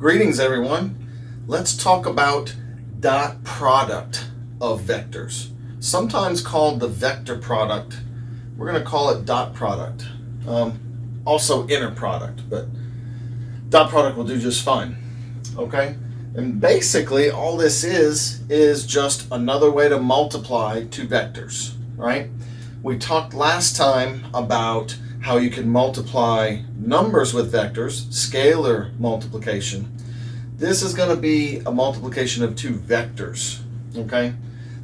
Greetings, everyone. Let's talk about dot product of vectors. Sometimes called the vector product. We're going to call it dot product. Also inner product, but dot product will do just fine. Okay? And basically all this is just another way to multiply two vectors, right? We talked last time about how you can multiply numbers with vectors, scalar multiplication. This is going to be a multiplication of two vectors, okay?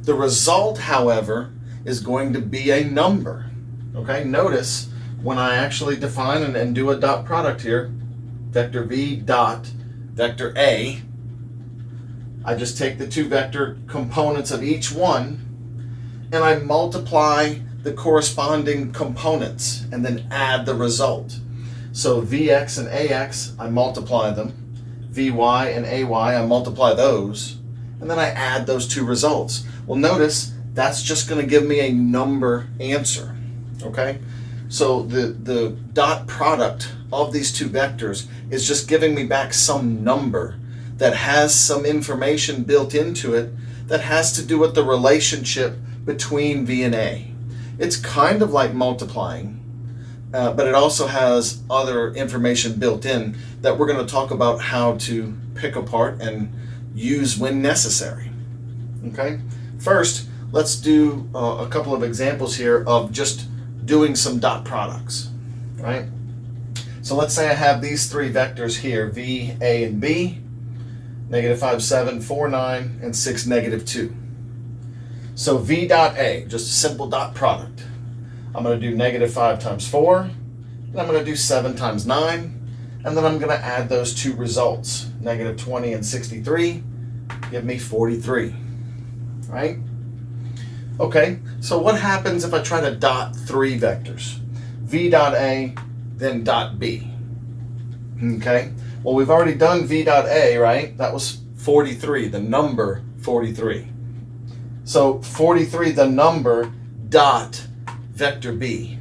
The result, however, is going to be a number, okay? Notice when I actually define and do a dot product here, vector v dot vector a, I just take the two vector components of each one and I multiply the corresponding components and then add the result. So Vx and Ax, I multiply them. Vy and Ay, I multiply those. And then I add those two results. Well, notice that's just going to give me a number answer. Okay? So the dot product of these two vectors is just giving me back some number that has some information built into it that has to do with the relationship between V and A. It's kind of like multiplying, but it also has other information built in that we're going to talk about how to pick apart and use when necessary. Okay? First, let's do a couple of examples here of just doing some dot products, right? So let's say I have these three vectors here, V, A, and B, -5, 7, 4, 9, and 6, -2. So V dot A, just a simple dot product. I'm going to do -5 times 4, and I'm going to do 7 times 9, and then I'm going to add those two results, -20 and 63, give me 43, right? Okay, so what happens if I try to dot three vectors? V dot A, then dot B. Okay, well, we've already done V dot A, right? That was 43, the number 43. So 43, the number, dot vector B.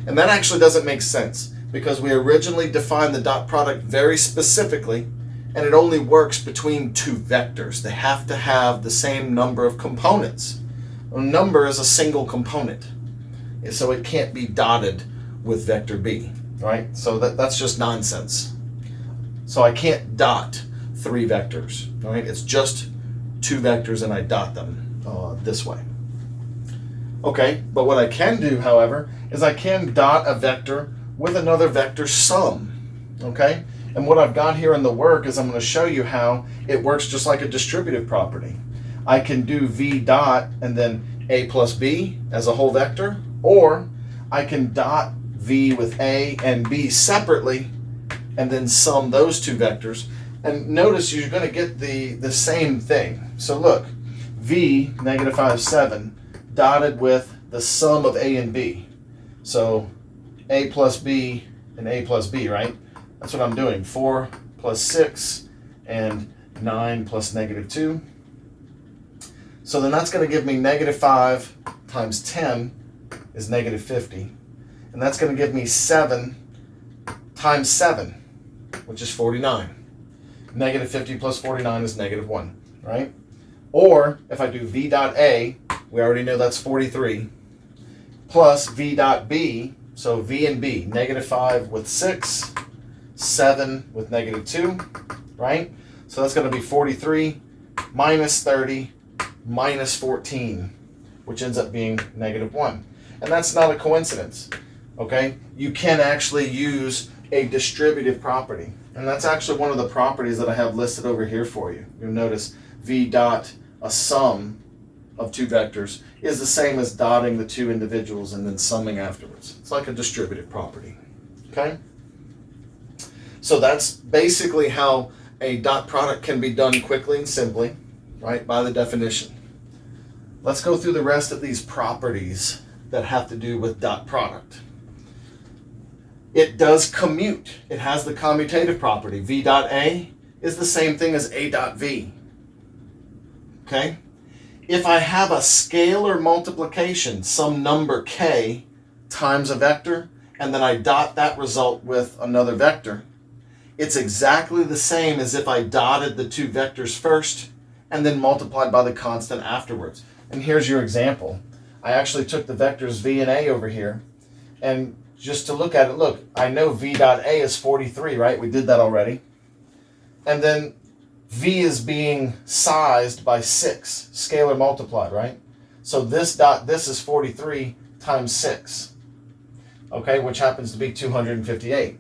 And that actually doesn't make sense because we originally defined the dot product very specifically, and it only works between two vectors. They have to have the same number of components. A number is a single component, so it can't be dotted with vector B, right? So that's just nonsense. So I can't dot three vectors, right? It's just two vectors and I dot them this way. Okay, but what I can do, however, is I can dot a vector with another vector sum, okay? And what I've got here in the work is I'm going to show you how it works just like a distributive property. I can do V dot and then A plus B as a whole vector, or I can dot V with A and B separately and then sum those two vectors. And notice you're going to get the same thing. So look, V, -5, 7, dotted with the sum of A and B. So A plus B and A plus B, right? That's what I'm doing. 4 plus 6 and 9 plus -2. So then that's going to give me -5 times 10 is -50. And that's going to give me 7 times 7, which is 49. -50 plus 49 is -1, right? Or if I do V dot A, we already know that's 43, plus V dot B, so V and B, -5 with 6, 7 with -2, right? So that's going to be 43 minus 30 minus 14, which ends up being -1. And that's not a coincidence, okay? You can actually use a distributive property. And that's actually one of the properties that I have listed over here for you. You'll notice V dot, a sum of two vectors, is the same as dotting the two individuals and then summing afterwards. It's like a distributive property, okay? So that's basically how a dot product can be done quickly and simply, right, by the definition. Let's go through the rest of these properties that have to do with dot product. It does commute. It has the commutative property. V dot A is the same thing as A dot V. Okay? If I have a scalar multiplication, some number k times a vector, and then I dot that result with another vector, It's exactly the same as if I dotted the two vectors first and then multiplied by the constant afterwards. And here's your example. I actually took the vectors v and a over here, and just to look at it, look, I know v dot a is 43, right? We did that already. And then v is being sized by 6, scalar multiplied, right? So this is 43 times 6, okay, which happens to be 258.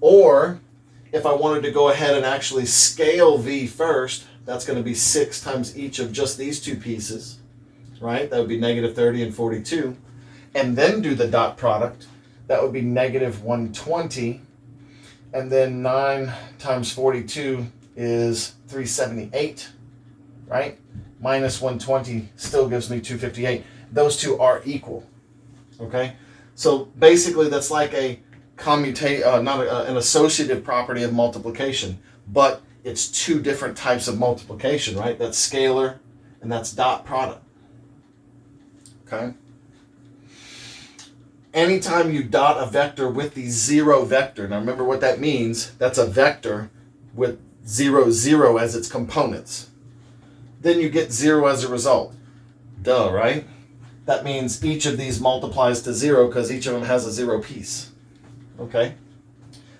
Or if I wanted to go ahead and actually scale v first, that's going to be 6 times each of just these two pieces, right? That would be negative 30 and 42. And then do the dot product. That would be negative 120. And then 9 times 42 is 378, right? Minus 120 still gives me 258. Those two are equal, okay? So basically that's like a an associative property of multiplication, but it's two different types of multiplication, right? That's scalar and that's dot product, okay? Anytime you dot a vector with the 0 vector, now remember what that means, that's a vector with 0, 0 as its components. Then you get 0 as a result. Duh, right? That means each of these multiplies to 0 because each of them has a 0 piece. Okay?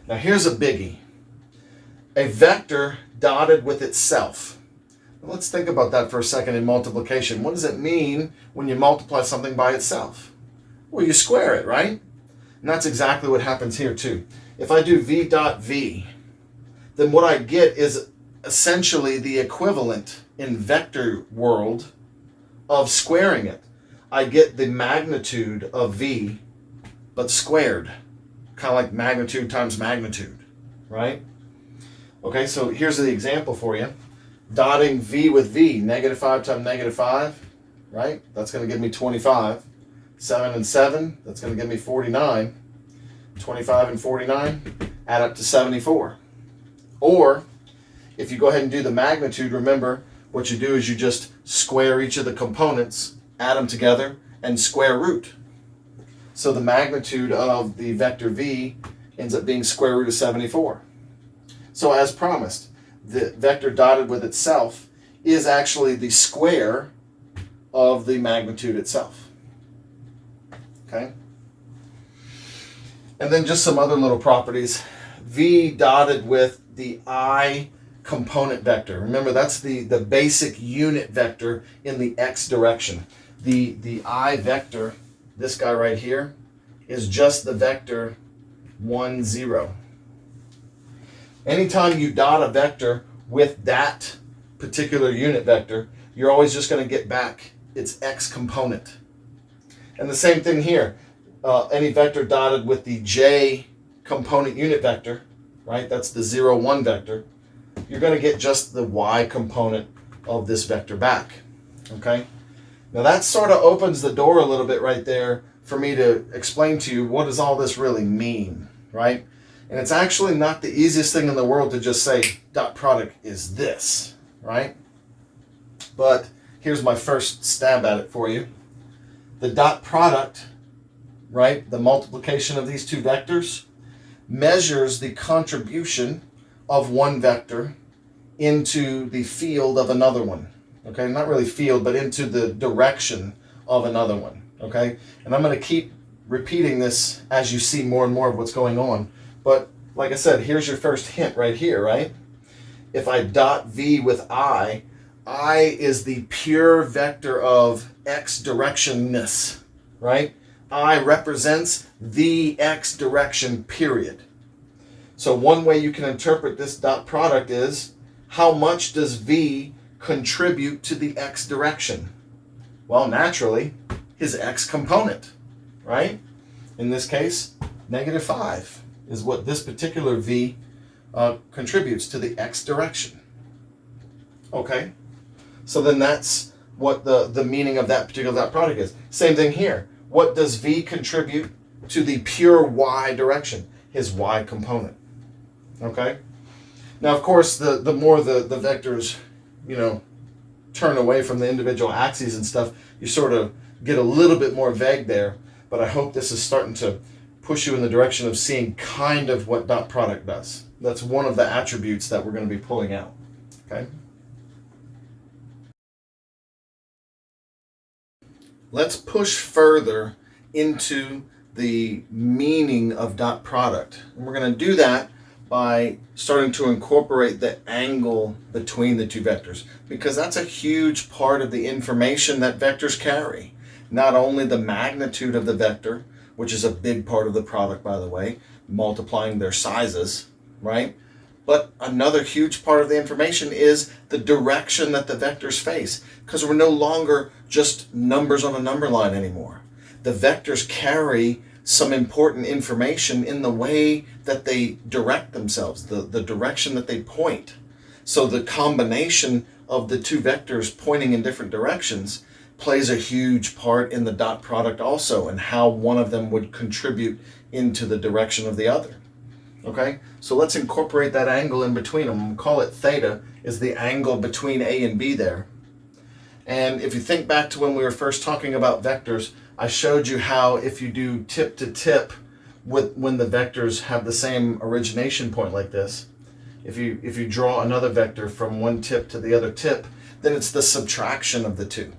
Now here's a biggie. A vector dotted with itself. Let's think about that for a second in multiplication. What does it mean when you multiply something by itself? Well, you square it, right? And that's exactly what happens here too. If I do v dot v, then what I get is essentially the equivalent in vector world of squaring it. I get the magnitude of v, but squared. Kind of like magnitude times magnitude, right? Okay, so here's the example for you. Dotting v with v, negative 5 times negative 5, right? That's going to give me 25. 7 and 7, that's going to give me 49. 25 and 49 add up to 74. Or, if you go ahead and do the magnitude, remember, what you do is you just square each of the components, add them together, and square root. So the magnitude of the vector v ends up being square root of 74. So as promised, the vector dotted with itself is actually the square of the magnitude itself. Okay? And then just some other little properties. V dotted with the I component vector. Remember, that's the basic unit vector in the x direction. The I vector, this guy right here, is just the vector 1, 0. Anytime you dot a vector with that particular unit vector, you're always just going to get back its x component. And the same thing here. Any vector dotted with the j component unit vector, right? That's the 0, 1 vector. You're going to get just the y component of this vector back. Okay? Now that sort of opens the door a little bit right there for me to explain to you what does all this really mean, right? And it's actually not the easiest thing in the world to just say dot product is this, right? But here's my first stab at it for you. The dot product, right, the multiplication of these two vectors, measures the contribution of one vector into the field of another one. Okay, not really field, but into the direction of another one. Okay, and I'm going to keep repeating this as you see more and more of what's going on. But like I said, here's your first hint right here, right? If I dot v with I is the pure vector of x directionness, right? I represents the x direction, period. So one way you can interpret this dot product is, how much does v contribute to the x direction? Well, naturally, his x component, right? In this case, negative 5 is what this particular v contributes to the x direction. Okay? So then that's what the meaning of that particular dot product is. Same thing here. What does v contribute to the pure y direction? His y component. Okay? Now, of course, the more the vectors, turn away from the individual axes and stuff, you sort of get a little bit more vague there. But I hope this is starting to push you in the direction of seeing kind of what dot product does. That's one of the attributes that we're going to be pulling out. Okay. Let's push further into the meaning of dot product. And we're going to do that by starting to incorporate the angle between the two vectors, because that's a huge part of the information that vectors carry. Not only the magnitude of the vector, which is a big part of the product, by the way, multiplying their sizes, right? But another huge part of the information is the direction that the vectors face, because we're no longer just numbers on a number line anymore. The vectors carry some important information in the way that they direct themselves, the direction that they point. So the combination of the two vectors pointing in different directions plays a huge part in the dot product also, and how one of them would contribute into the direction of the other. Okay, so let's incorporate that angle in between them. We'll call it theta, is the angle between A and B there. And if you think back to when we were first talking about vectors, I showed you how if you do tip to tip when the vectors have the same origination point like this, if you draw another vector from one tip to the other tip, then it's the subtraction of the two.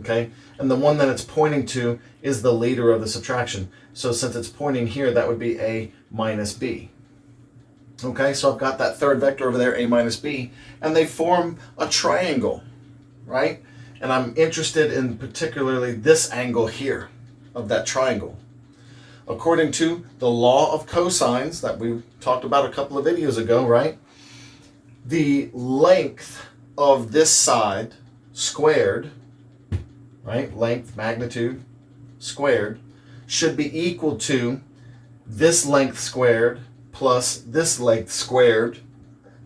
Okay, and the one that it's pointing to is the leader of the subtraction. So since it's pointing here, that would be A minus B. Okay, so I've got that third vector over there, A minus B, and they form a triangle, right? And I'm interested in particularly this angle here of that triangle. According to the law of cosines that we talked about a couple of videos ago, right? The length of this side squared, right? Length, magnitude squared, should be equal to this length squared plus this length squared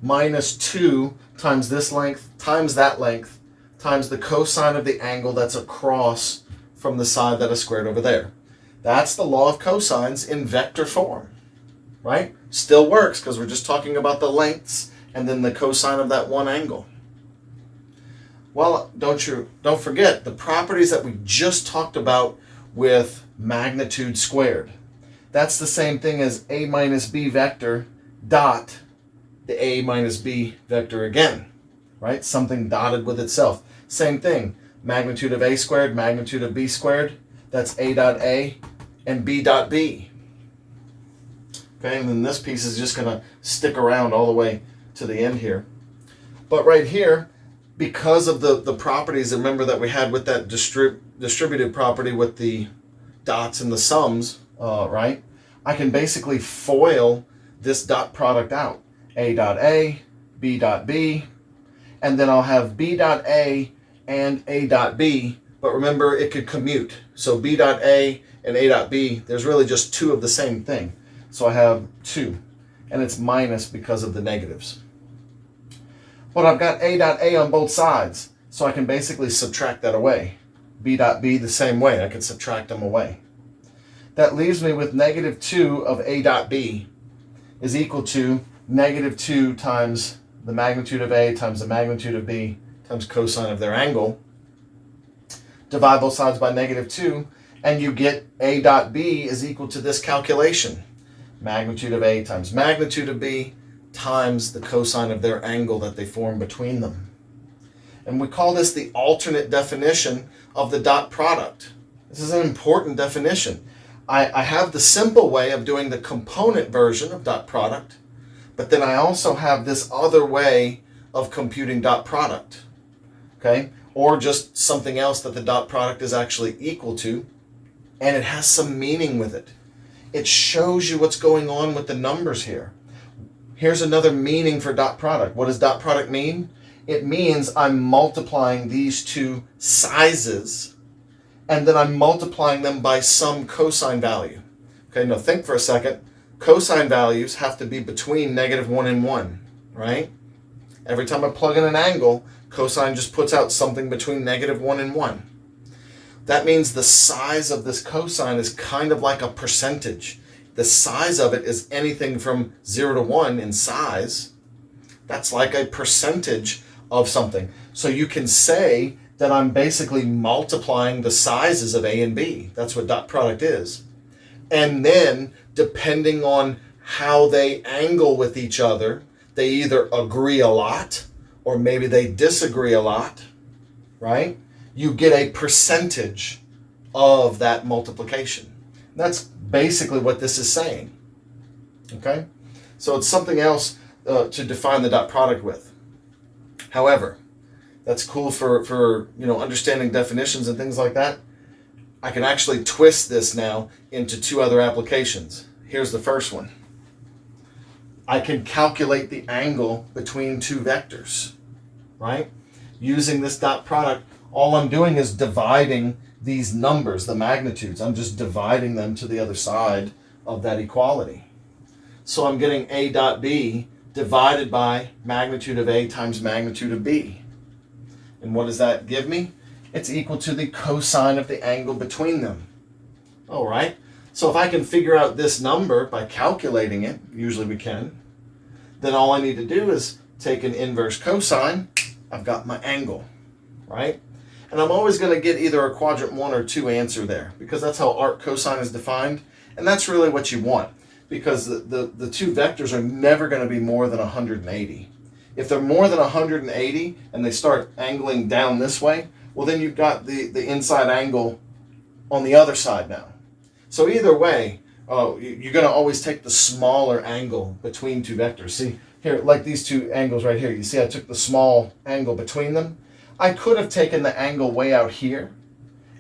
minus 2 times this length times that length times the cosine of the angle that's across from the side that is squared over there. That's the law of cosines in vector form, right? Still works because we're just talking about the lengths and then the cosine of that one angle. Well, don't forget the properties that we just talked about with magnitude squared. That's the same thing as A minus B vector dot the A minus B vector again, right? Something dotted with itself. Same thing, magnitude of A squared, magnitude of B squared, that's A dot A and B dot B. Okay, and then this piece is just going to stick around all the way to the end here. But right here, because of the properties, remember that we had with that distributive property with the dots and the sums, right? I can basically FOIL this dot product out. A dot A, B dot B, and then I'll have B dot A and A dot B, but remember it could commute. So B dot A and A dot B, there's really just two of the same thing. So I have 2, and it's minus because of the negatives. But I've got A dot A on both sides, so I can basically subtract that away. B dot B the same way, I can subtract them away. That leaves me with negative 2 of A dot B is equal to negative 2 times the magnitude of A times the magnitude of B times cosine of their angle. Divide both sides by negative 2, and you get A dot B is equal to this calculation. Magnitude of A times magnitude of B times the cosine of their angle that they form between them. And we call this the alternate definition of the dot product. This is an important definition. I have the simple way of doing the component version of dot product, but then I also have this other way of computing dot product, okay? Or just something else that the dot product is actually equal to, and it has some meaning with it. It shows you what's going on with the numbers here. Here's another meaning for dot product. What does dot product mean? It means I'm multiplying these two sizes, and then I'm multiplying them by some cosine value. Okay, now think for a second. Cosine values have to be between negative 1 and 1, right? Every time I plug in an angle, cosine just puts out something between negative 1 and 1. That means the size of this cosine is kind of like a percentage. The size of it is anything from 0 to 1 in size. That's like a percentage of something. So you can say that I'm basically multiplying the sizes of A and B. That's what dot product is. And then, depending on how they angle with each other, they either agree a lot or maybe they disagree a lot, right? You get a percentage of that multiplication. That's basically what this is saying, okay? So it's something else to define the dot product with. However, that's cool for understanding definitions and things like that. I can actually twist this now into two other applications. Here's the first one. I can calculate the angle between two vectors, right? Using this dot product, all I'm doing is dividing these numbers, the magnitudes. I'm just dividing them to the other side of that equality. So I'm getting A dot B divided by magnitude of A times magnitude of B. And what does that give me? It's equal to the cosine of the angle between them. All right. So if I can figure out this number by calculating it, usually we can, then all I need to do is take an inverse cosine. I've got my angle, right? And I'm always going to get either a quadrant 1 or 2 answer there because that's how arc cosine is defined. And that's really what you want because the two vectors are never going to be more than 180. If they're more than 180 and they start angling down this way, well, then you've got the inside angle on the other side now. So either way, you're going to always take the smaller angle between two vectors. See, here, like these two angles right here, you see I took the small angle between them. I could have taken the angle way out here,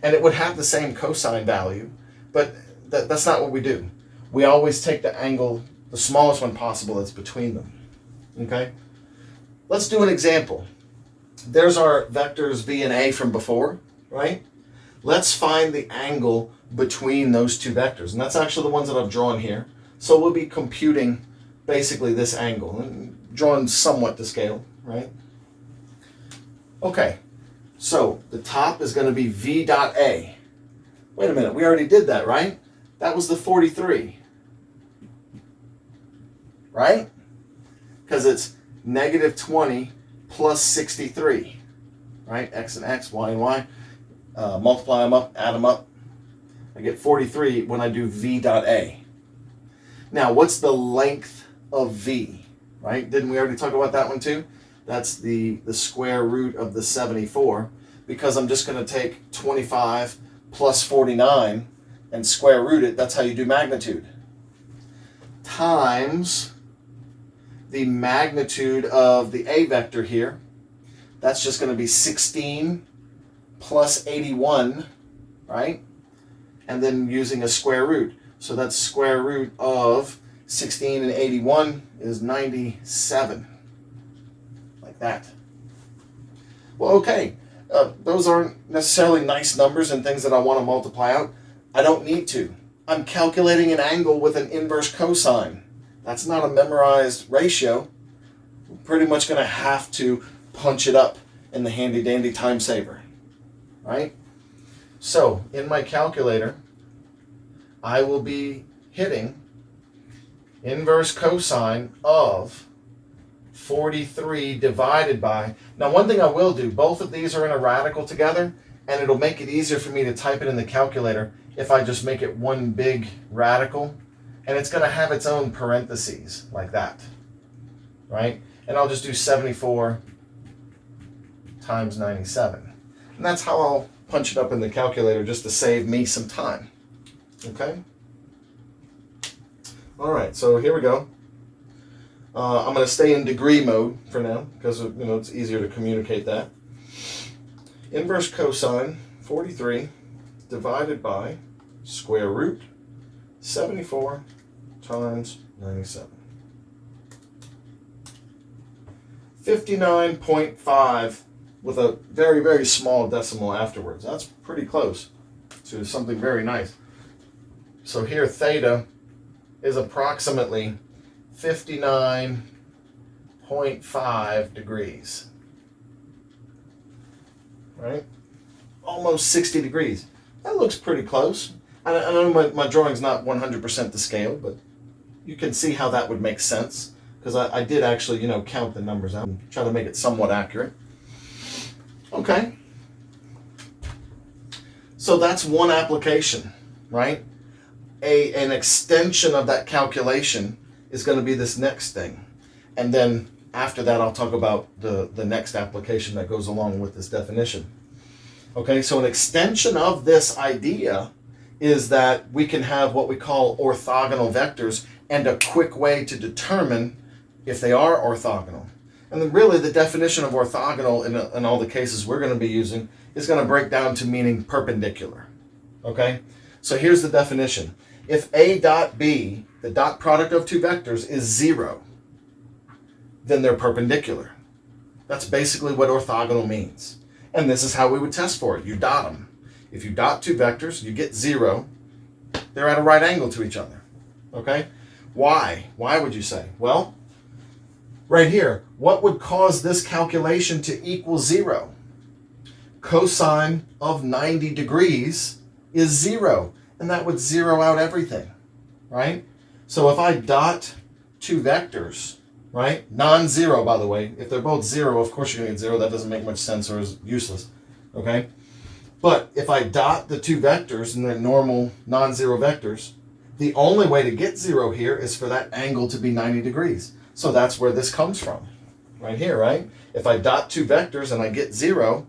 and it would have the same cosine value, but that's not what we do. We always take the angle, the smallest one possible that's between them. Okay? Let's do an example. There's our vectors v and a from before, right? Let's find the angle between those two vectors. And that's actually the ones that I've drawn here. So we'll be computing basically this angle and drawn somewhat to scale, right? Okay, so the top is going to be v dot a. Wait a minute, we already did that, right? That was the 43, right? Because it's negative 20 plus 63, right? X and X, Y and Y. Multiply them up, add them up. I get 43 when I do v dot a. Now, what's the length of v, right? Didn't we already talk about that one too? That's the square root of the 74, because I'm just going to take 25 plus 49 and square root it. That's how you do magnitude. Times the magnitude of the a vector here. That's just going to be 16 plus 81, right? And then using a square root. So that's square root of 16 and 81 is 97. Like that. Well, okay. Those aren't necessarily nice numbers and things that I want to multiply out. I don't need to. I'm calculating an angle with an inverse cosine. That's not a memorized ratio. I'm pretty much going to have to punch it up in the handy dandy time saver. Right? So, in my calculator, I will be hitting inverse cosine of 43 divided by... Now, one thing I will do, both of these are in a radical together, and it'll make it easier for me to type it in the calculator if I just make it one big radical, and it's going to have its own parentheses, like that. Right? And I'll just do 74 times 97. And that's how I'll punch it up in the calculator just to save me some time. Okay? All right, so here we go. I'm going to stay in degree mode for now because it's easier to communicate that. Inverse cosine 43 divided by square root 74 times 97. 59.5 with a very, very small decimal afterwards. That's pretty close to something very nice. So here theta is approximately 59.5 degrees. Right? Almost 60 degrees. That looks pretty close. I know my drawing's not 100% to scale, but you can see how that would make sense because I did actually, count the numbers out and try to make it somewhat accurate. Okay. So that's one application, right? an extension of that calculation is going to be this next thing. And then after that, I'll talk about the next application that goes along with this definition. Okay, so an extension of this idea is that we can have what we call orthogonal vectors, and a quick way to determine if they are orthogonal. And then really the definition of orthogonal in all the cases we're going to be using is going to break down to meaning perpendicular. Okay, so here's the definition. If A dot B, the dot product of two vectors, is 0, then they're perpendicular. That's basically what orthogonal means. And this is how we would test for it. You dot them. If you dot two vectors, you get 0. They're at a right angle to each other. Okay? Why? Why would you say? Well, right here, what would cause this calculation to equal 0? Cosine of 90 degrees is 0, and that would zero out everything, right? So if I dot two vectors, right, non-zero, by the way, if they're both 0, of course you're going to get 0. That doesn't make much sense or is useless, okay? But if I dot the two vectors and they're normal non-zero vectors, the only way to get 0 here is for that angle to be 90 degrees. So that's where this comes from, right here, right? If I dot two vectors and I get 0,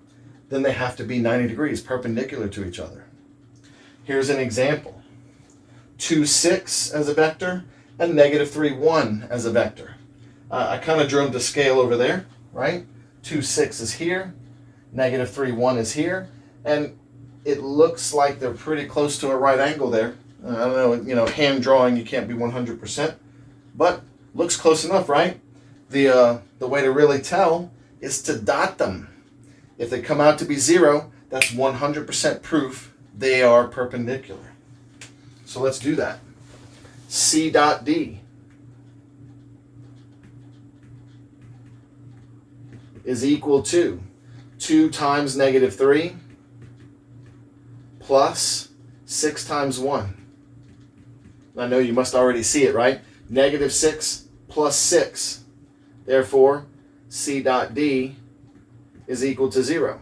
then they have to be 90 degrees, perpendicular to each other. Here's an example. 2, 6 as a vector and negative 3, 1 as a vector. I kind of drew them to scale over there, right? 2, 6 is here, negative 3, 1 is here, and it looks like they're pretty close to a right angle there. I don't know, hand drawing, you can't be 100%, but looks close enough, right? The way to really tell is to dot them. If they come out to be 0, that's 100% proof they are perpendicular. So let's do that. C dot D is equal to 2 times negative 3 plus 6 times 1. I know you must already see it, right? Negative 6 plus 6. Therefore, C dot D is equal to 0.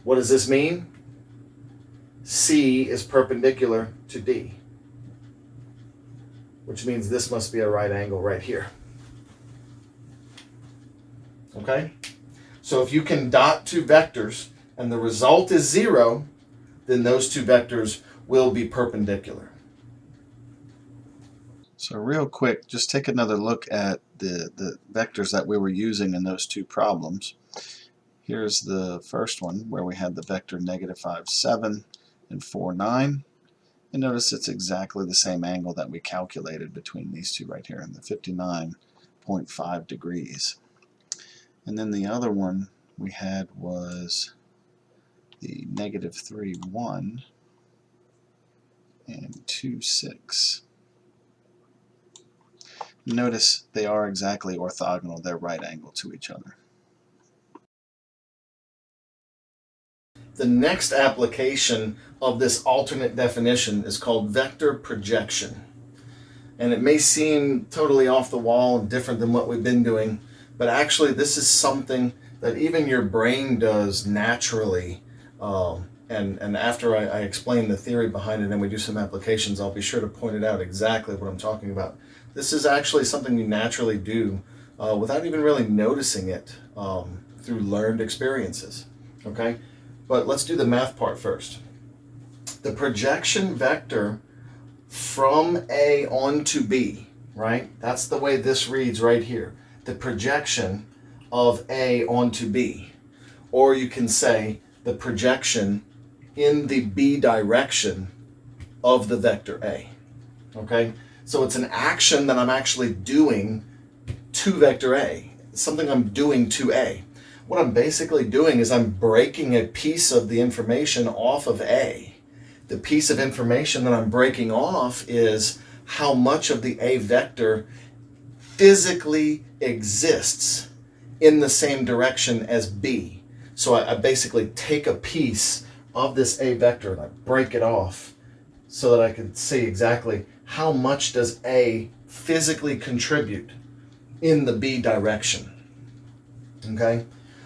What does this mean? C is perpendicular to D, which means this must be a right angle right here. Okay? So if you can dot two vectors and the result is 0, then those two vectors will be perpendicular. So real quick, just take another look at the vectors that we were using in those two problems. Here's the first one where we had the vector negative 5, 7 and 4, 9. And notice it's exactly the same angle that we calculated between these two right here in the 59.5 degrees. And then the other one we had was the negative 3, 1 and 2, 6. Notice they are exactly orthogonal. They're right angle to each other. The next application of this alternate definition is called vector projection. And it may seem totally off the wall and different than what we've been doing, but actually this is something that even your brain does naturally. And after I explain the theory behind it and we do some applications, I'll be sure to point it out exactly what I'm talking about. This is actually something you naturally do without even really noticing it through learned experiences. Okay? But let's do the math part first. The projection vector from A onto B, right? That's the way this reads right here. The projection of A onto B. Or you can say the projection in the B direction of the vector A. Okay? So it's an action that I'm actually doing to vector A. It's something I'm doing to A. What I'm basically doing is I'm breaking a piece of the information off of A. The piece of information that I'm breaking off is how much of the A vector physically exists in the same direction as B. So I basically take a piece of this A vector and I break it off so that I can see exactly how much does A physically contribute in the B direction. Okay?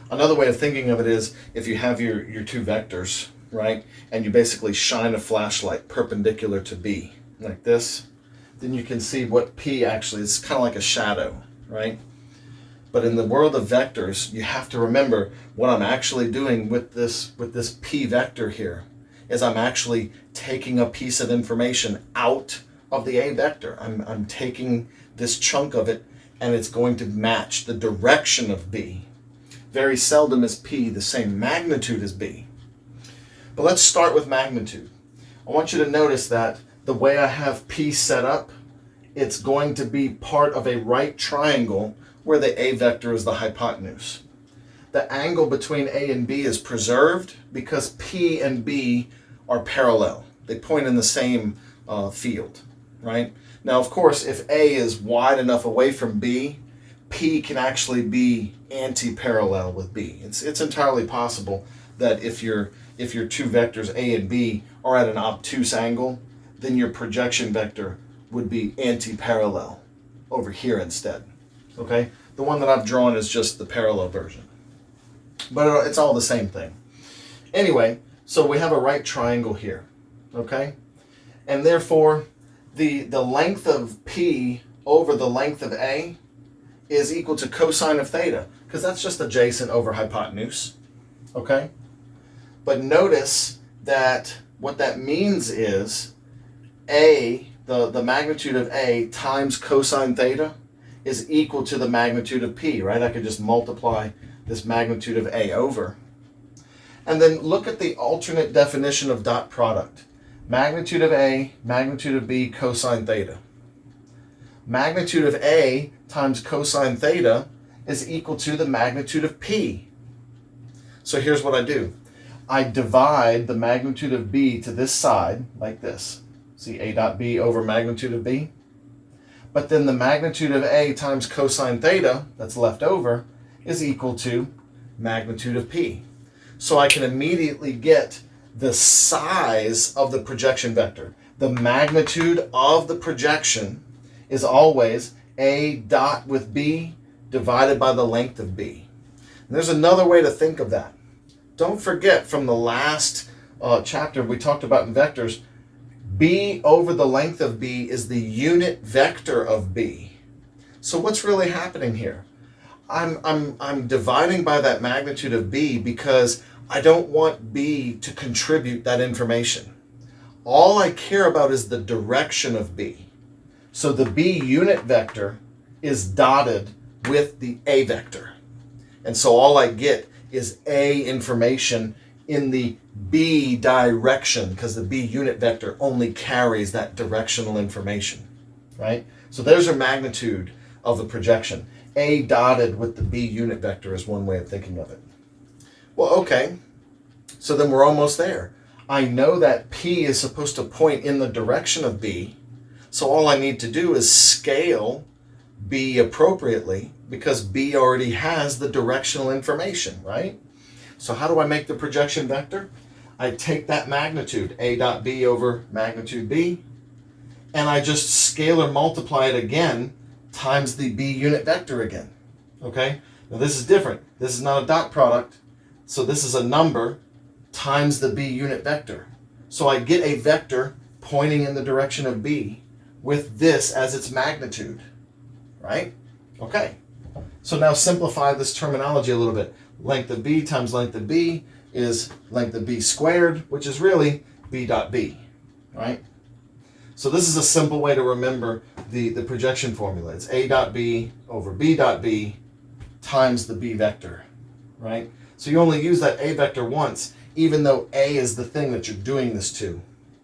Another way of thinking of it is if you have your two vectors, right? And you basically shine a flashlight perpendicular to B, like this. Then you can see what P actually is, kind of like a shadow, right? But in the world of vectors, you have to remember what I'm actually doing with this P vector here is I'm actually taking a piece of information out of the A vector. I'm taking this chunk of it and it's going to match the direction of B. Very seldom is P the same magnitude as B. But let's start with magnitude. I want you to notice that the way I have P set up, it's going to be part of a right triangle where the A vector is the hypotenuse. The angle between A and B is preserved because P and B are parallel. They point in the same field, right? Now, of course, if A is wide enough away from B, P can actually be anti-parallel with B. It's entirely possible that if your two vectors A and B are at an obtuse angle, then your projection vector would be anti-parallel over here instead. Okay? The one that I've drawn is just the parallel version. But it's all the same thing. Anyway, so we have a right triangle here. Okay? And therefore, the length of P over the length of A is equal to cosine of theta, because that's just adjacent over hypotenuse. Okay? But notice that what that means is A, the magnitude of A times cosine theta is equal to the magnitude of P, right? I could just multiply this magnitude of A over. And then look at the alternate definition of dot product. Magnitude of A, magnitude of B, cosine theta. Magnitude of A times cosine theta is equal to the magnitude of P. So here's what I do. I divide the magnitude of B to this side, like this. See, A dot B over magnitude of B. But then the magnitude of A times cosine theta, that's left over, is equal to magnitude of P. So I can immediately get the size of the projection vector. The magnitude of the projection is always A dot with B divided by the length of B. And there's another way to think of that. Don't forget from the last chapter we talked about in vectors, B over the length of B is the unit vector of B. So what's really happening here? I'm dividing by that magnitude of B because I don't want B to contribute that information. All I care about is the direction of B. So the B unit vector is dotted with the A vector. And so all I get is A information in the B direction because the B unit vector only carries that directional information, right? So there's your magnitude of the projection. A dotted with the B unit vector is one way of thinking of it. Well, okay, so then we're almost there. I know that P is supposed to point in the direction of B, so all I need to do is scale B appropriately because B already has the directional information, right? So how do I make the projection vector? I take that magnitude, A dot B over magnitude B, and I just scalar multiply it again times the B unit vector again, okay? Now this is different. This is not a dot product, so this is a number times the B unit vector. So I get a vector pointing in the direction of B with this as its magnitude, right? Okay, so now simplify this terminology a little bit. Length of B times length of B is length of B squared, which is really B dot B, right? So this is a simple way to remember the projection formula. It's A dot B over B dot B times the B vector, right? So you only use that A vector once, even though A is the thing that you're doing this to,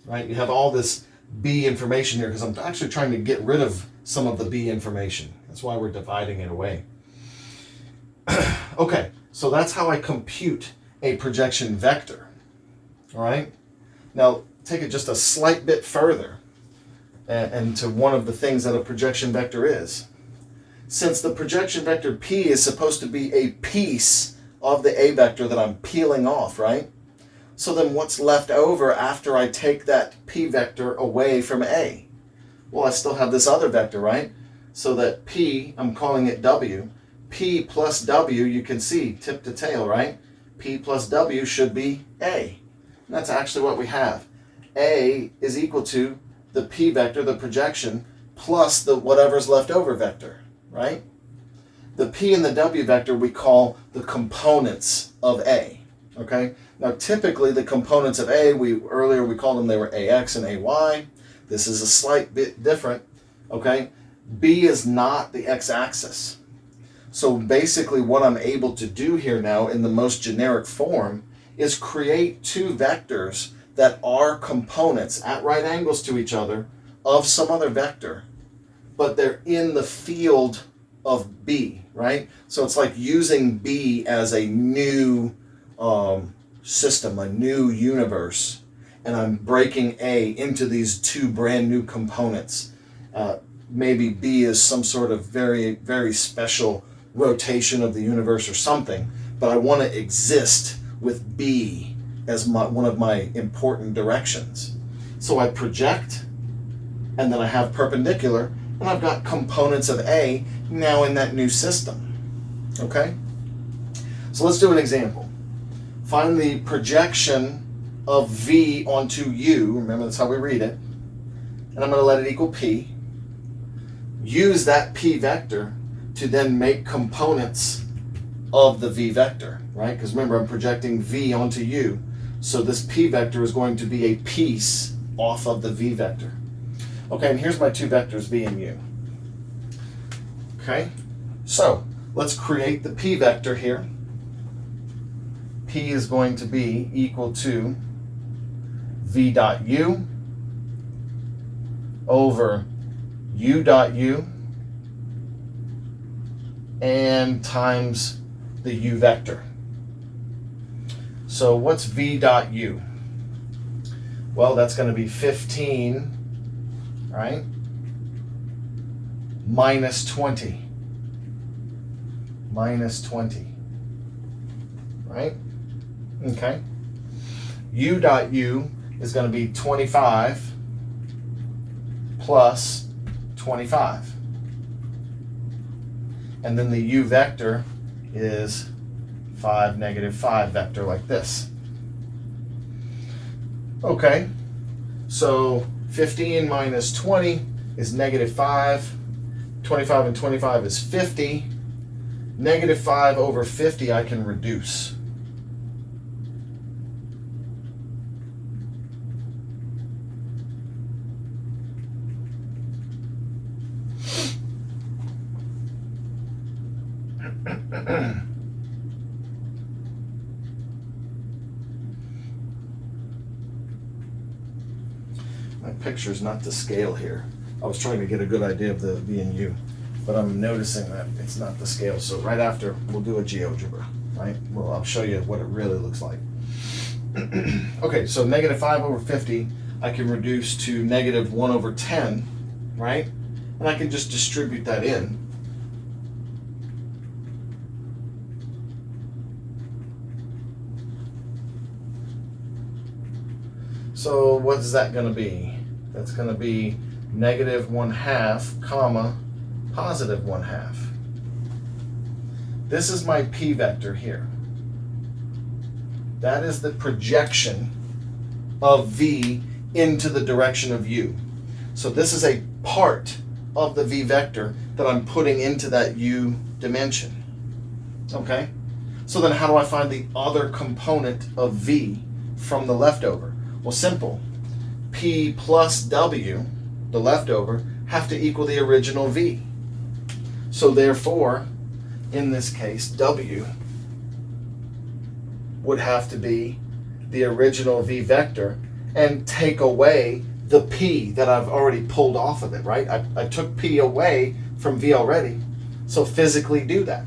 right? You have all this B information here because I'm actually trying to get rid of some of the B information. That's why we're dividing it away. Okay, so that's how I compute a projection vector, all right? Now, take it just a slight bit further and to one of the things that a projection vector is. Since the projection vector P is supposed to be a piece of the A vector that I'm peeling off, right? So then what's left over after I take that P vector away from A? Well, I still have this other vector, right? So that P, I'm calling it W. P plus W, you can see tip to tail, right? P plus W should be A. And that's actually what we have. A is equal to the p vector, the projection, plus the whatever's left over vector, right? The p and the w vector we call the components of A, okay? Now typically the components of A, earlier we called them, they were AX and AY. This is a slight bit different, okay? B is not the x-axis. So basically what I'm able to do here now in the most generic form is create two vectors that are components at right angles to each other of some other vector, but they're in the field of B, right? So it's like using B as a new system, a new universe, and I'm breaking A into these two brand new components. Maybe B is some sort of very, very special rotation of the universe or something, but I want to exist with B as one of my important directions. So I project, and then I have perpendicular, and I've got components of A now in that new system. Okay? So let's do an example. Find the projection of V onto U. Remember, that's how we read it. And I'm going to let it equal P. Use that P vector to then make components of the V vector, right? Because remember, I'm projecting V onto U. So this P vector is going to be a piece off of the V vector. Okay, and here's my two vectors, V and U. Okay, so let's create the P vector here. P is going to be equal to V dot U over U dot U and times the U vector. So what's V dot U? Well, that's going to be 15, right? Minus 20. Minus 20. Right? Okay. U dot U is going to be 25 plus 25. And then the U vector is 5, negative 5 vector like this. Okay, so 15 minus 20 is negative 5. 25 and 25 is 50. Negative 5 over 50 I can reduce. My picture's not to scale here. I was trying to get a good idea of the V and U, but I'm noticing that it's not the scale. So right after, we'll do a GeoGebra, right? Well, I'll show you what it really looks like. Okay, so negative 5 over 50, I can reduce to negative 1 over 10, right? And I can just distribute that in. So what is that going to be? That's going to be negative 1/2, comma, positive 1/2. This is my P vector here. That is the projection of V into the direction of U. So this is a part of the V vector that I'm putting into that U dimension. Okay? So then how do I find the other component of V from the leftover? Well, simple. P plus W, the leftover, have to equal the original V. So therefore, in this case, W would have to be the original V vector and take away the P that I've already pulled off of it, right? I took P away from V already, so physically do that.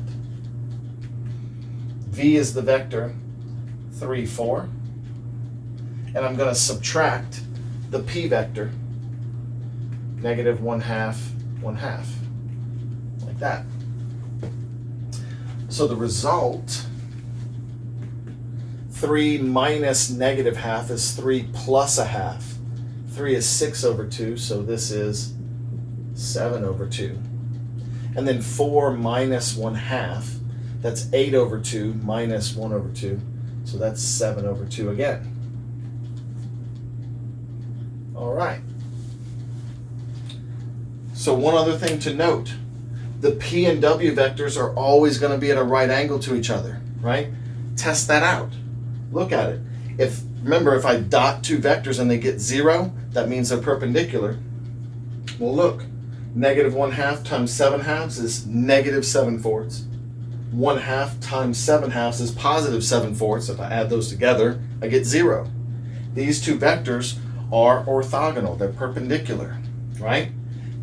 V is the vector 3, 4. And I'm going to subtract the P vector, negative 1/2, 1/2, like that. So the result, 3 minus negative 1/2 is 3 plus 1/2. 3 is 6 over 2, so this is 7 over 2. And then 4 minus 1/2, that's 8 over 2 minus 1 over 2, so that's 7 over 2 again. So one other thing to note, the P and W vectors are always going to be at a right angle to each other, right? Test that out. Look at it. Remember, if I dot two vectors and they get 0, that means they're perpendicular. Well, look, -1/2 times 7/2 is -7/4. 1/2 times 7/2 is +7/4. If I add those together, I get 0. These two vectors are orthogonal. They're perpendicular, right?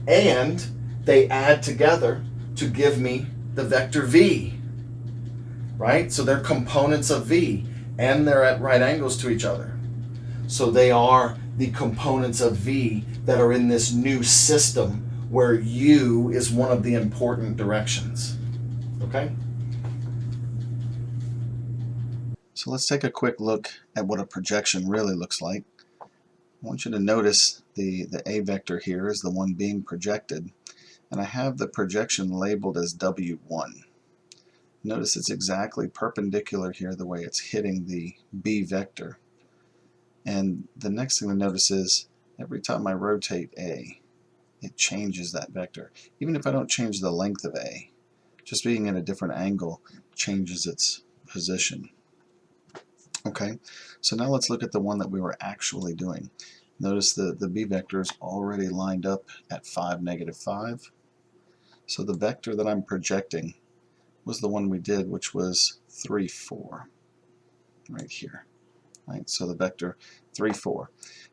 And they add together to give me the vector v, right? So they're components of v, and they're at right angles to each other. So they are the components of v that are in this new system where u is one of the important directions, okay? So let's take a quick look at what a projection really looks like. I want you to notice the a vector here is the one being projected, and I have the projection labeled as W1. Notice it's exactly perpendicular here the way it's hitting the b vector. And the next thing to notice is every time I rotate a, it changes that vector. Even if I don't change the length of a, just being at a different angle changes its position. Okay, so now let's look at the one that we were actually doing. Notice the b vector is already lined up at 5, -5. So the vector that I'm projecting was the one we did, which was 3, 4, right here. Right, so the vector 3, 4.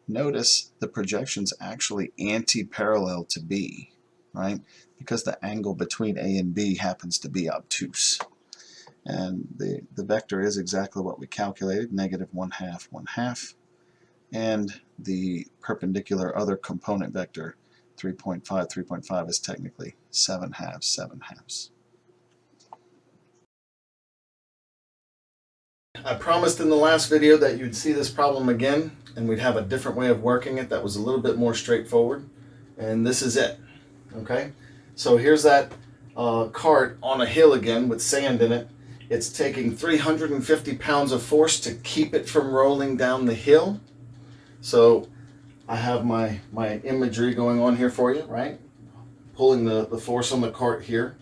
Notice the projection's actually anti-parallel to b, right? Because the angle between a and b happens to be obtuse. And the vector is exactly what we calculated, -1/2, 1/2. And the perpendicular other component vector, 3.5, 3.5 is technically 7/2, 7/2. I promised in the last video that you'd see this problem again and we'd have a different way of working it that was a little bit more straightforward, and this is it. Okay, so here's that cart on a hill again with sand in it. It's taking 350 pounds of force to keep it from rolling down the hill. So I have my imagery going on here for you, right? Pulling the force on the cart here.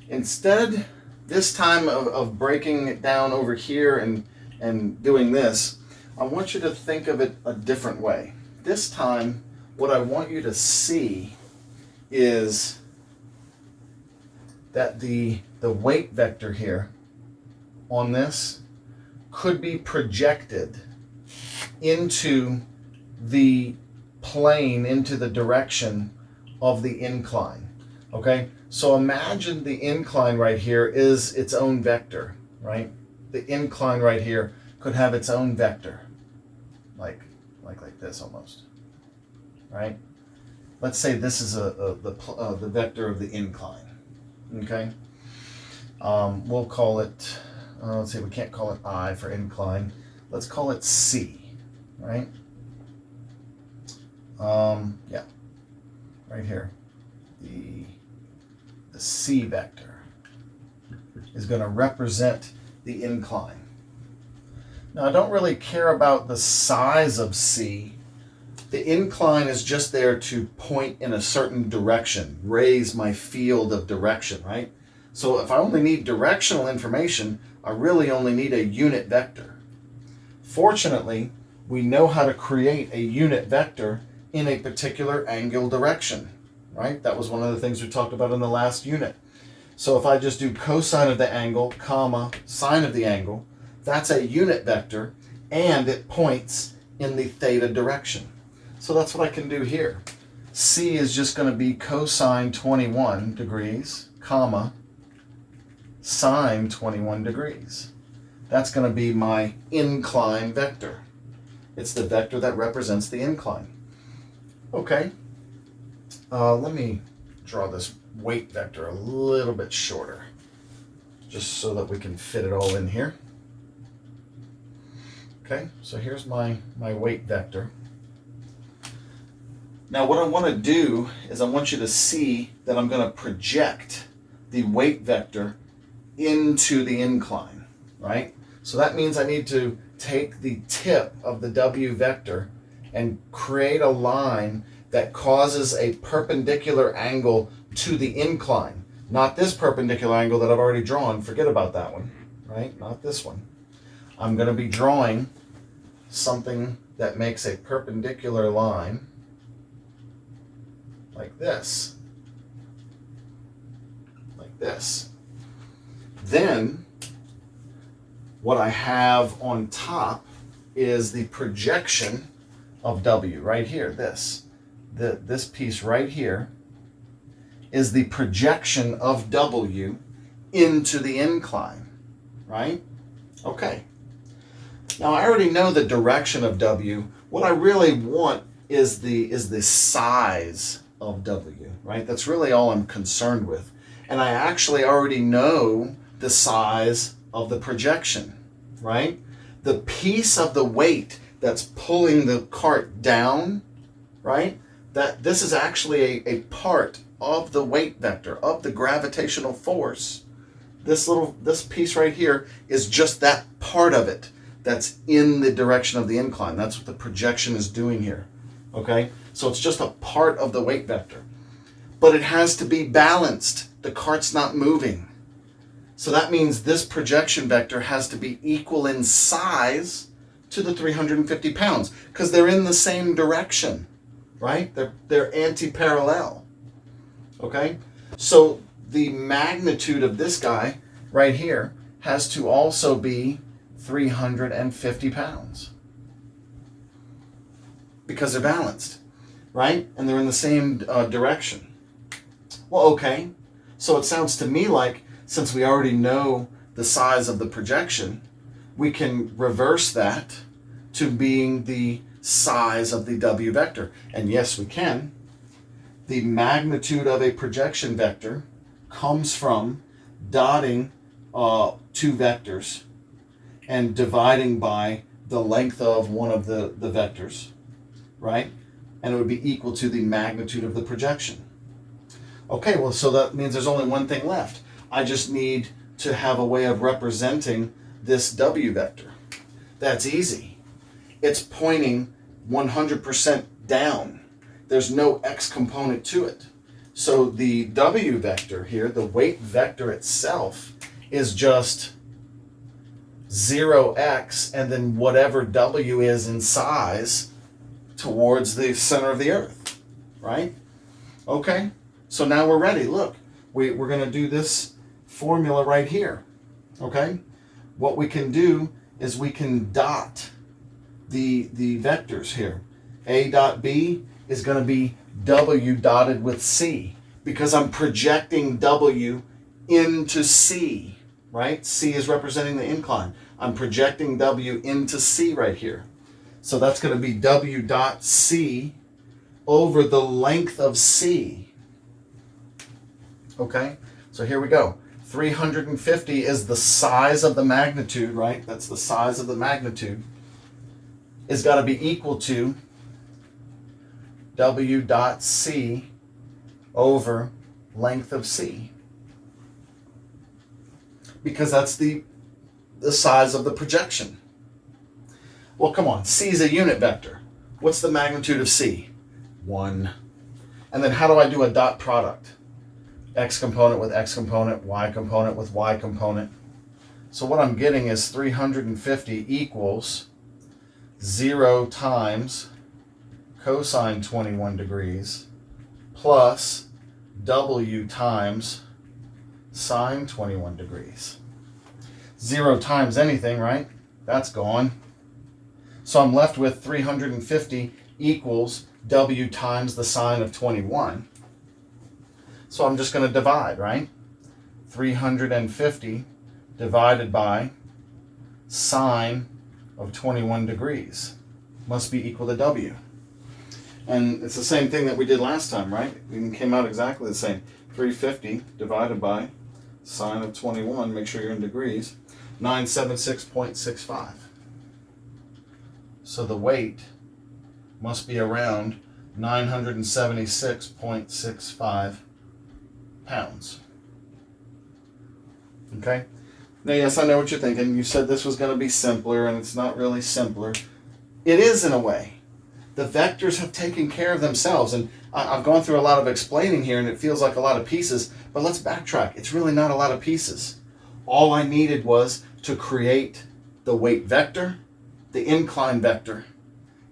Instead, this time of breaking it down over here and doing this, I want you to think of it a different way. This time, what I want you to see is that the weight vector here on this could be projected into the plane, into the direction of the incline. Okay, so imagine the incline right here is its own vector, right? The incline right here could have its own vector, like this almost, right? Let's say this is the vector of the incline. Okay, we'll call it. Let's see, we can't call it I for incline. Let's call it C, right? Yeah, right here. The C vector is going to represent the incline. Now, I don't really care about the size of C. The incline is just there to point in a certain direction, raise my field of direction, right? So if I only need directional information, I really only need a unit vector. Fortunately, we know how to create a unit vector in a particular angle direction, right? That was one of the things we talked about in the last unit. So if I just do cosine of the angle, comma, sine of the angle, that's a unit vector, and it points in the theta direction. So that's what I can do here. C is just going to be cosine 21 degrees, comma, sine 21 degrees. That's going to be my incline vector. It's the vector that represents the incline. Okay, let me draw this weight vector a little bit shorter, just so that we can fit it all in here. Okay, so here's my weight vector. Now what I want to do is I want you to see that I'm going to project the weight vector into the incline, right? So that means I need to take the tip of the W vector and create a line that causes a perpendicular angle to the incline. Not this perpendicular angle that I've already drawn. Forget about that one, right? Not this one. I'm going to be drawing something that makes a perpendicular line like this. Like this. Then, what I have on top is the projection of W right here, this piece right here is the projection of W into the incline, right? Okay. Now I already know the direction of W. What I really want is the size of W, right? That's really all I'm concerned with. And I actually already know the size of the projection, right? The piece of the weight that's pulling the cart down, right? That this is actually a part of the weight vector, of the gravitational force. This piece right here is just that part of it that's in the direction of the incline. That's what the projection is doing here. Okay? So it's just a part of the weight vector. But it has to be balanced. The cart's not moving. So that means this projection vector has to be equal in size to the 350 pounds because they're in the same direction, right? They're anti-parallel. Okay? So the magnitude of this guy right here has to also be 350 pounds because they're balanced, right? And they're in the same direction. Well, okay. So it sounds to me like since we already know the size of the projection, we can reverse that to being the size of the W vector. And yes, we can. The magnitude of a projection vector comes from dotting two vectors and dividing by the length of one of the vectors, right? And it would be equal to the magnitude of the projection. Okay, well, so that means there's only one thing left. I just need to have a way of representing this W vector. That's easy. It's pointing 100% down. There's no x component to it. So the W vector here, the weight vector itself, is just 0x and then whatever W is in size towards the center of the earth, right? Okay, so now we're ready. Look, we're going to do this formula right here, okay? What we can do is we can dot the vectors here. A dot B is going to be W dotted with C because I'm projecting W into C, right? C is representing the incline. I'm projecting W into C right here. So that's going to be W dot C over the length of C. Okay, so here we go. 350 is the size of the magnitude, right? That's the size of the magnitude. Is got to be equal to W dot C over length of C. Because that's the size of the projection. Well, come on. C is a unit vector. What's the magnitude of C? 1. And then how do I do a dot product? X component with X component, Y component with Y component. So what I'm getting is 350 equals 0 times cosine 21 degrees plus W times sine 21 degrees. 0 times anything, right? That's gone. So I'm left with 350 equals W times the sine of 21. So I'm just going to divide, right? 350 divided by sine of 21 degrees must be equal to W. And it's the same thing that we did last time, right? It came out exactly the same. 350 divided by sine of 21, make sure you're in degrees, 976.65. So the weight must be around 976.65 pounds. Okay? Now, yes, I know what you're thinking. You said this was going to be simpler, and it's not really simpler. It is in a way. The vectors have taken care of themselves. And I've gone through a lot of explaining here, and it feels like a lot of pieces, but let's backtrack. It's really not a lot of pieces. All I needed was to create the weight vector, the incline vector,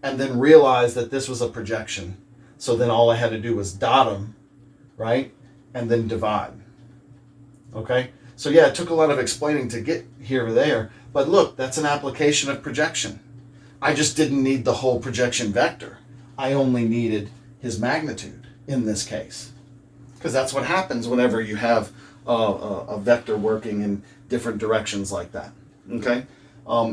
and then realize that this was a projection. So then all I had to do was dot them, right? And then divide. Okay? So yeah, it took a lot of explaining to get here or there, but look, that's an application of projection. I just didn't need the whole projection vector. I only needed his magnitude in this case. Because that's what happens whenever you have a vector working in different directions like that. Okay?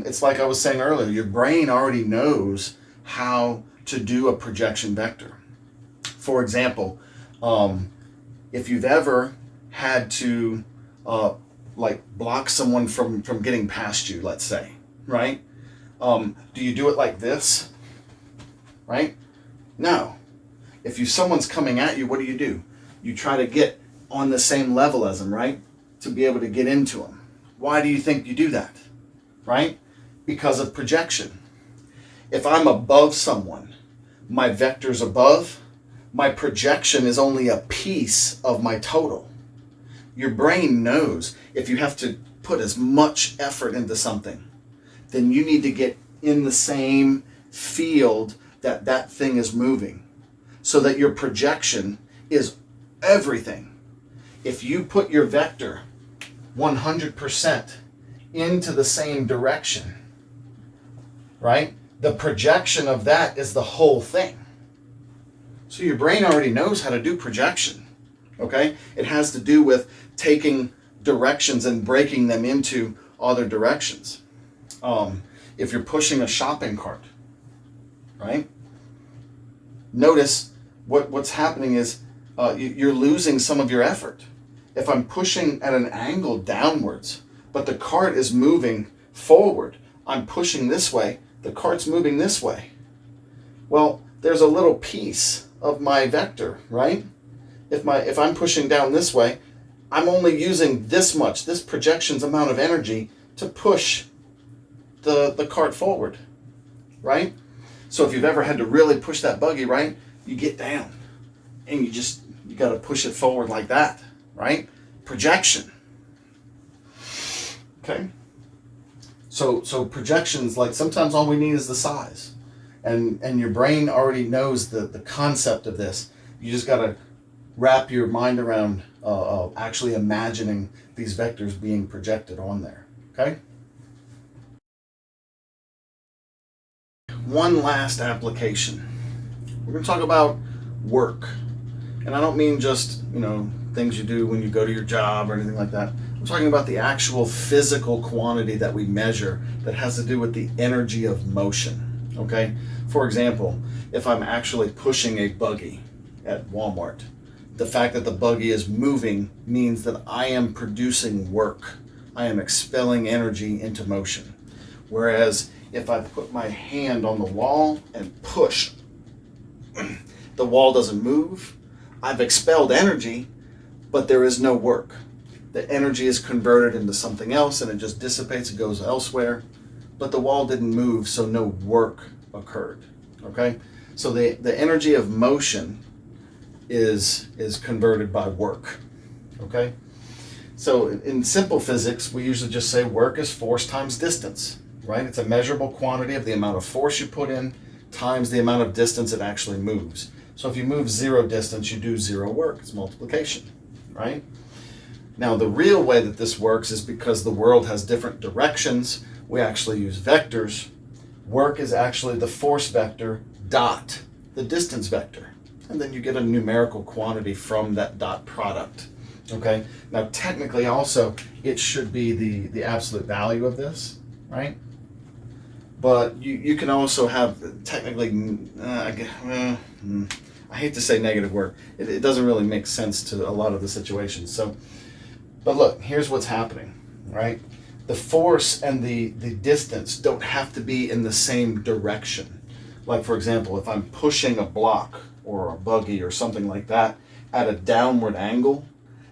It's like I was saying earlier, your brain already knows how to do a projection vector. For example, if you've ever had to like block someone from getting past you, let's say, right? Do you do it like this? Right? No. If someone's coming at you, what do? You try to get on the same level as them, right? To be able to get into them. Why do you think you do that? Right? Because of projection. If I'm above someone, my vector's above, my projection is only a piece of my total. Your brain knows if you have to put as much effort into something, then you need to get in the same field that that thing is moving, so that your projection is everything. If you put your vector 100% into the same direction, right? The projection of that is the whole thing. So your brain already knows how to do projection, okay? It has to do with taking directions and breaking them into other directions. If you're pushing a shopping cart, right? Notice what's happening is you're losing some of your effort. If I'm pushing at an angle downwards, but the cart is moving forward, I'm pushing this way, the cart's moving this way. Well, there's a little piece of my vector, right? If I'm pushing down this way, I'm only using this much, this projection's amount of energy to push the cart forward, right? So if you've ever had to really push that buggy, right, you get down and you got to push it forward like that, right? Projection. Okay? So projections, like sometimes all we need is the size. And your brain already knows the concept of this. You just got to wrap your mind around actually imagining these vectors being projected on there. Okay? One last application. We're going to talk about work. And I don't mean just, things you do when you go to your job or anything like that. I'm talking about the actual physical quantity that we measure that has to do with the energy of motion. Okay? For example, if I'm actually pushing a buggy at Walmart, the fact that the buggy is moving means that I am producing work. I am expelling energy into motion. Whereas if I put my hand on the wall and push, the wall doesn't move. I've expelled energy, but there is no work. The energy is converted into something else and it just dissipates and goes elsewhere. But the wall didn't move, so no work occurred. Okay? So the energy of motion is converted by work. Okay? So in simple physics, we usually just say work is force times distance, right? It's a measurable quantity of the amount of force you put in times the amount of distance it actually moves. So if you move zero distance, you do zero work. It's multiplication, right? Now the real way that this works is because the world has different directions. We actually use vectors. Work is actually the force vector dot the distance vector. And then you get a numerical quantity from that dot product. Okay? Now technically also it should be the absolute value of this, right? But you can also have technically, I hate to say negative work. It doesn't really make sense to a lot of the situations. So, but look, here's what's happening, right? The force and the distance don't have to be in the same direction. Like for example, if I'm pushing a block or a buggy or something like that at a downward angle,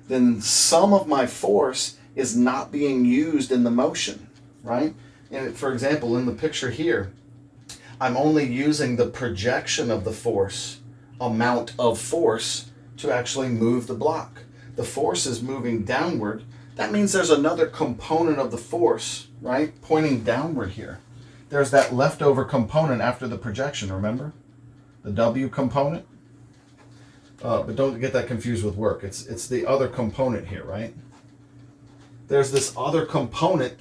then some of my force is not being used in the motion, right? And for example, in the picture here, I'm only using the projection of the force, amount of force, to actually move the block. The force is moving downward. That means there's another component of the force, right, pointing downward here. There's that leftover component after the projection, remember? The W component. But don't get that confused with work. It's the other component here, right? There's this other component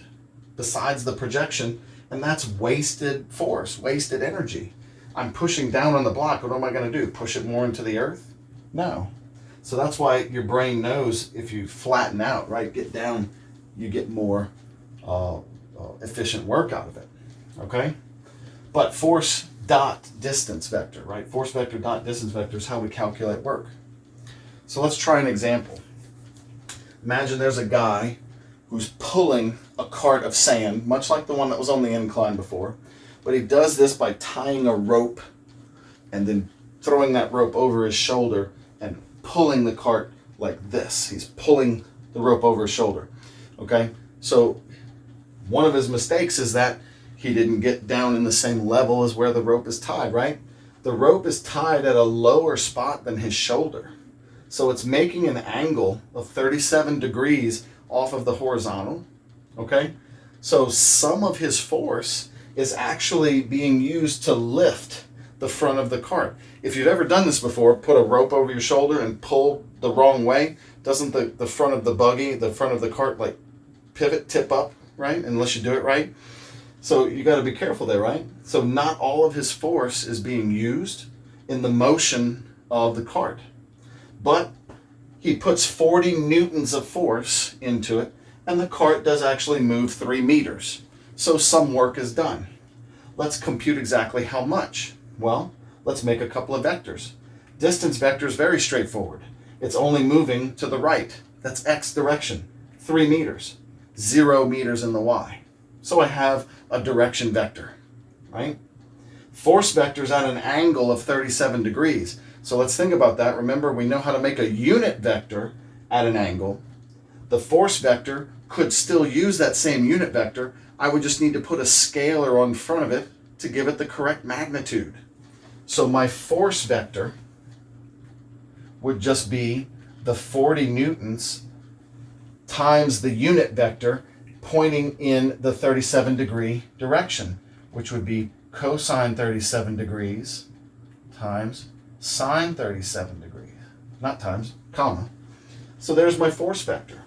besides the projection, and that's wasted force, wasted energy. I'm pushing down on the block. What am I going to do? Push it more into the earth? No. So that's why your brain knows if you flatten out, right, get down, you get more efficient work out of it. Okay? But force dot distance vector, right? Force vector dot distance vector is how we calculate work. So let's try an example. Imagine there's a guy who's pulling a cart of sand, much like the one that was on the incline before, but he does this by tying a rope and then throwing that rope over his shoulder and pulling the cart like this. He's pulling the rope over his shoulder. Okay? So one of his mistakes is that he didn't get down in the same level as where the rope is tied, right? The rope is tied at a lower spot than his shoulder. So it's making an angle of 37 degrees off of the horizontal, okay? So some of his force is actually being used to lift the front of the cart. If you've ever done this before, put a rope over your shoulder and pull the wrong way, doesn't the front of the buggy, the front of the cart, like pivot, tip up, right? Unless you do it right. So you got to be careful there, right? So not all of his force is being used in the motion of the cart. But he puts 40 newtons of force into it, and the cart does actually move 3 meters. So some work is done. Let's compute exactly how much. Well, let's make a couple of vectors. Distance vector is very straightforward. It's only moving to the right. That's x direction, 3 meters, 0 meters in the y. So I have a direction vector, right? Force vector is at an angle of 37 degrees. So let's think about that. Remember, we know how to make a unit vector at an angle. The force vector could still use that same unit vector. I would just need to put a scalar on front of it to give it the correct magnitude. So my force vector would just be the 40 newtons times the unit vector pointing in the 37 degree direction, which would be cosine 37 degrees times sine 37 degrees. Not times, comma. So there's my force vector.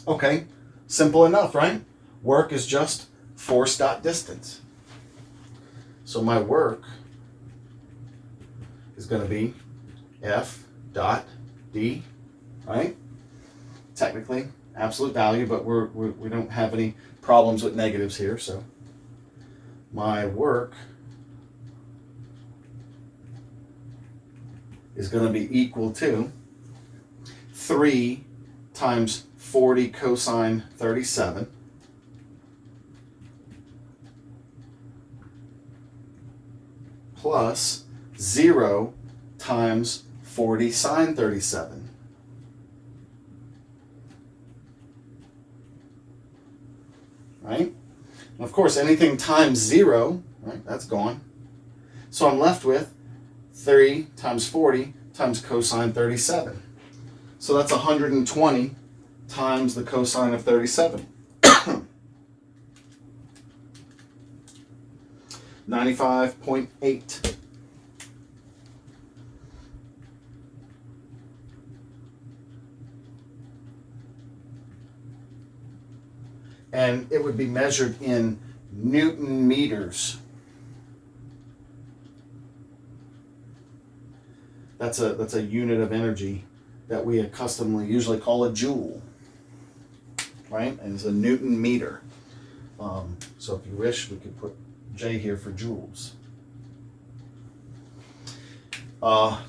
Okay, simple enough, right? Work is just force dot distance. So my work is going to be F dot D, right? Technically, absolute value, but we don't have any problems with negatives here, so my work is going to be equal to 3 times 40 cosine 37 plus 0 times 40 sine 37. Right? And of course, anything times 0, right, that's gone. So I'm left with 3 times 40 times cosine 37. So that's 120 times the cosine of 37. 95.8. And it would be measured in Newton meters. That's a unit of energy that we usually call a joule, right? And it's a Newton meter. So if you wish, we could put J here for joules.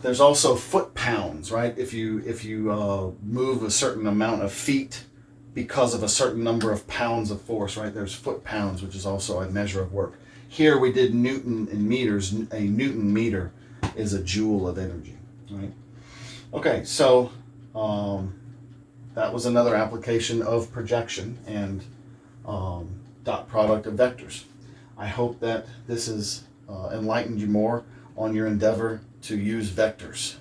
There's also foot pounds, right? If you move a certain amount of feet because of a certain number of pounds of force, right? There's foot pounds, which is also a measure of work. Here we did Newton in meters. A Newton meter is a joule of energy, right? Okay, so that was another application of projection and dot product of vectors. I hope that this has enlightened you more on your endeavor to use vectors.